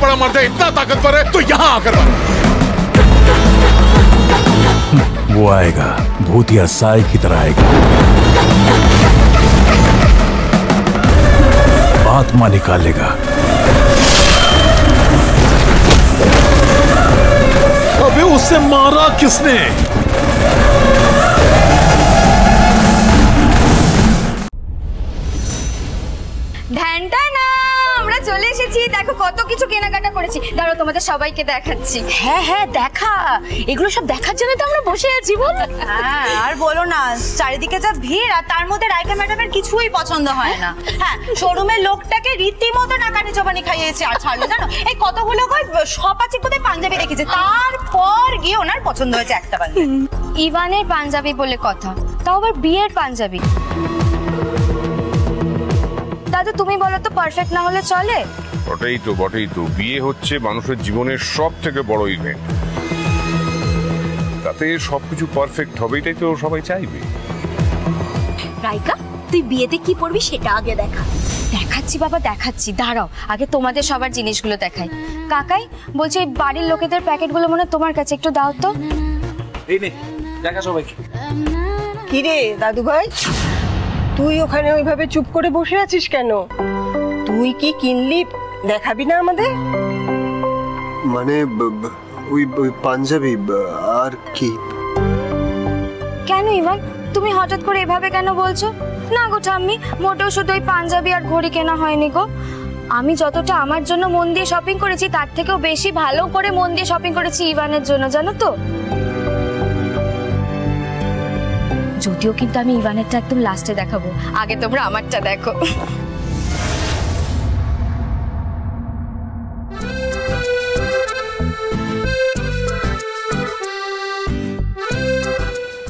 बड़ा मर्द है, इतना ताकतवर है, तो यहाँ आकर वो आएगा, भूतिया साई की तरह आएगा, आत्मा निकालेगा। अबे उससे मारा किसने? ঢ্যানটা না, আমরা চলে এসেছি। দেখো কত কিছু কেনাকাটা করেছি, দাঁড়াও তোমাদের সবাইকে দেখাচ্ছি। হ্যাঁ হ্যাঁ দেখা, এগুলো সব দেখার জন্য তো আমরা বসে আছি বল। হ্যাঁ আর বলো না, চারিদিকে যা ভিড়, আর তার মধ্যে রাইকা ম্যাডামের কিছুই পছন্দ হয় না। হ্যাঁ শোরুমের লোকটাকে রীতিমতো নাকানি চবানি খাইয়েছে আর ছাড়লো জানো। এই কতগুলো সপাচি কোথায় পাঞ্জাবি রেখেছে, তারপর গিয়ে ওনার পছন্দ হয়েছে একটা পাঞ্জাবি। ইভানের পাঞ্জাবি বলে কথা, তাও আবার বিয়ের পাঞ্জাবি। দাদু তুমি বলো তো, পারফেক্ট না হলে চলে? বটেই তো বিয়ে হচ্ছে মানুষের জীবনের সব থেকে বড় ইভেন্ট, তাতে সবকিছু পারফেক্ট হবে, এটাই তো সবাই চাইবে। রাইকা তুই বিয়েতে কি পরবি সেটা আগে দেখা। দেখাচ্ছি বাবা দেখাচ্ছি, দাঁড়াও আগে তোমাদের সবার জিনিসগুলো দেখাই। কাকাই বলছি এই বাড়ির লোকেদের প্যাকেটগুলো মনে তোমার কাছে, একটু দাও তো। এই নে দেখা সবাইকে। কি রে দাদু ভাই, তুই ওখানে ওইভাবে চুপ করে বসে আছিস কেন? তুই কি কিনলি দেখাবি না আমাদের? মানে ওই পাঞ্জাবি আর কি? কেন ইভান তুমি হঠাৎ করে এভাবে কেন বলছো? না গো ঠাম্মি, মোটেও শুধু ওই পাঞ্জাবি আর ঘড়ি কেনা হয়নি গো। আমি যতটা আমার জন্য মন দিয়ে শপিং করেছি তার থেকেও বেশি ভালো করে মন দিয়ে শপিং করেছি ইভানের জন্য, জানো তো। যদিও কিন্তু আমি ইভানেরটা একদম লাস্টে দেখাবো, আগে তোমরা আমারটা দেখো।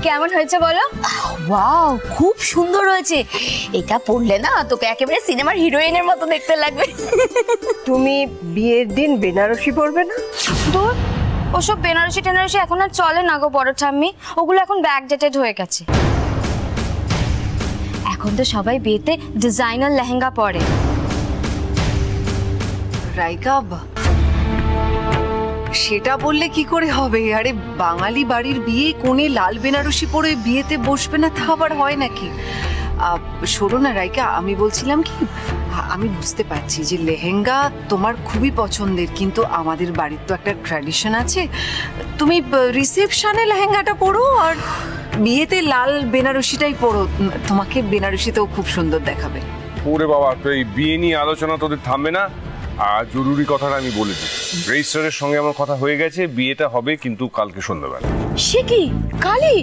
কেমন হয়েছে বলো? ওয়াও খুব সুন্দর হয়েছে, এটা পরলে না তোকে একেবারে সিনেমার হিরোইনের মতো দেখতে লাগবে। তুমি বিয়ের দিন বেনারসি পরবে না? দূর, ওসব বেনারসি টেনারসি এখন আর চলে না গো বড় ঠাম্মি, ওগুলো এখন ব্যাকডেটেড হয়ে গেছে। এখন তো সবাই বিয়েতে ডিজাইনার লেহেঙ্গা পরে। রাইকা সেটা বললে কি করে হবে? আরে বাঙালি বাড়ির বিয়ে, কোণে লাল বেনারসি পরে বিয়েতে বসবে না, তা আবার হয় নাকি? শোনো না রাইকা, আমি বলছিলাম কি, আমি বুঝতে পারছি যে লেহেঙ্গা তোমার খুবই পছন্দের, কিন্তু আমাদের বাড়ির তো একটা ট্র্যাডিশন আছে। তুমি রিসেপশনে লেহেঙ্গাটা পরো আর বিয়েতে লাল বেনারসিটাই পরো, তোমাকে বেনারসিতেও খুব সুন্দর দেখাবে। ওরে বাবা, তো এই বিয়ে নিয়ে আলোচনা তোদের থামবে না? আর জরুরি কথাটা আমি বলে দিই, রেজিস্ট্রারের সঙ্গে আমার কথা হয়ে গেছে, বিয়েটা হবে কিন্তু কালকে সন্ধ্যাবেলা। সে কি কালই?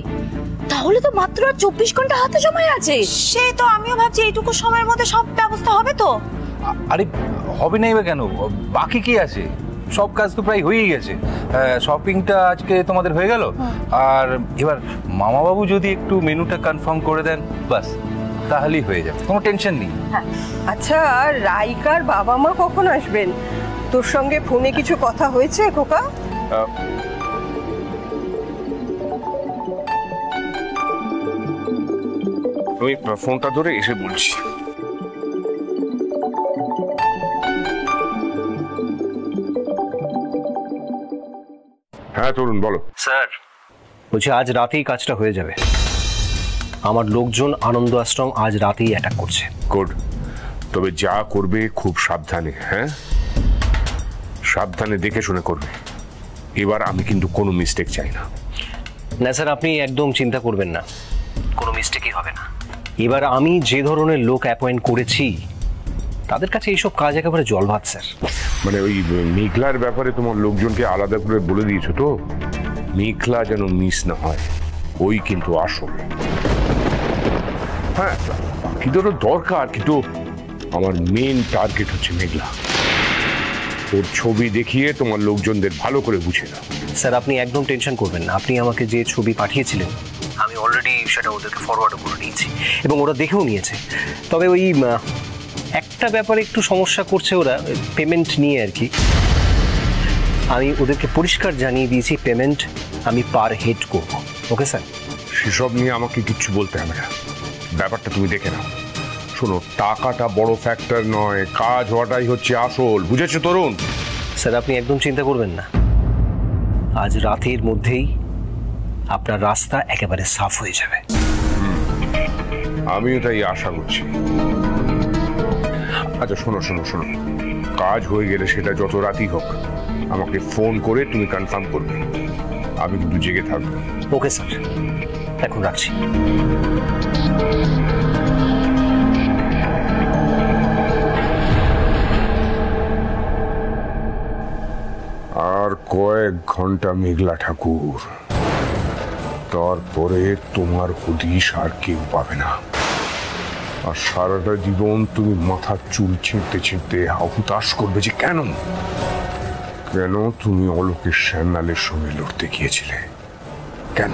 তাহলে তো মাত্র 24 ঘন্টা হাতে সময় আছে। সে তো আমিও ভাবছি এইটুকু সময়ের মধ্যে সব ব্যবস্থা হবে তো। আরে হবে না এবার কেন, বাকি কি আছে, সব কাজ তো প্রায় হয়েই গেছে। শপিংটা আজকে তোমাদের হয়ে গেল, আর এবার মামাবাবু যদি একটু মেনুটা কনফার্ম করে দেন বাস, তাহলেই হয়ে যাবে, কোনো টেনশন নেই। আচ্ছা রাইকার বাবা মা কখন আসবেন? তোর সঙ্গে ফোনে কিছু কথা হয়েছে খোকা? আমি ফোনটা ধরে এসে বলছি। হ্যাঁ তরুণ বলো। স্যার বলছি আজ রাতেই কাজটা হয়ে যাবে, আমার লোকজন আনন্দ আশ্রম আজ রাতেই অ্যাটাক করছে। গুড, তবে যা করবে খুব সাবধানে, হ্যাঁ সাবধানে দেখে শুনে করবে। এবার আমি কিন্তু কোনো মিস্টেক চাই না। না স্যার আপনি একদম চিন্তা করবেন না, কোনো মিস্টেকই হবে না। এবার আমি যে ধরনের লোক অ্যাপয়েন্ট করেছি তাদের কাছে এইসব কাজ একেবারে জলভাত স্যার। মানে ওই মেঘলার ব্যাপারে তোমার লোকজনকে আলাদা করে বলে দিয়েছো তো? মেঘলা যেন মিস না হয়, ওই কিন্তু আসল। হ্যাঁ কিন্তু ওটা দরকার, কিন্তু আমার মেন টার্গেট হচ্ছে মেঘলা। ওর ছবি দেখিয়ে তোমার লোকজনদের ভালো করে বুঝে নাও। স্যার আপনি একদম টেনশন করবেন না, আপনি আমাকে যে ছবি পাঠিয়েছিলেন আমি অলরেডি সেটা ওদেরকে ফরওয়ার্ড করে দিয়েছি এবং ওরা দেখেও নিয়েছে। তবে ওই একটা ব্যাপারে একটু সমস্যা করছে ওরা, পেমেন্ট নিয়ে আর কি। আমি ওদেরকে পরিষ্কার জানিয়ে দিয়েছি পেমেন্ট আমি পার হেড করব। Okay sir? সেসব নিয়ে আমাকে কিচ্ছু বলতে হবে না, ব্যাপারটা তুমি দেখে নাও। শোনো, টাকাটা বড় ফ্যাক্টর নয়, কাজ হওয়াটাই হচ্ছে আসল, বুঝেছো তরুণ? স্যার আপনি একদম চিন্তা করবেন না, আজ রাতের মধ্যেই আপনার রাস্তা একেবারে সাফ হয়ে যাবে। আমিও তাই আশা করছি। আচ্ছা শোনো শোনো শোনো, কাজ হয়ে গেলে সেটা যত রাতই হোক আমাকে ফোন করে তুমি কনফার্ম করবে, আমি কিন্তু জেগে থাকবো। ওকে স্যার, এখন রাখছি। আর কয়েক ঘন্টা মেঘলা ঠাকুর, তারপরে তোমার হদিশ আর কেউ পাবে না। আর সারাটা জীবন তুমি মাথার চুল ছিঁড়তে ছিঁড়তে হুতাশ করবে যে কেন কেন তুমি অলোকের শ্যামলালের সঙ্গে লড়তে গিয়েছিলে, কেন?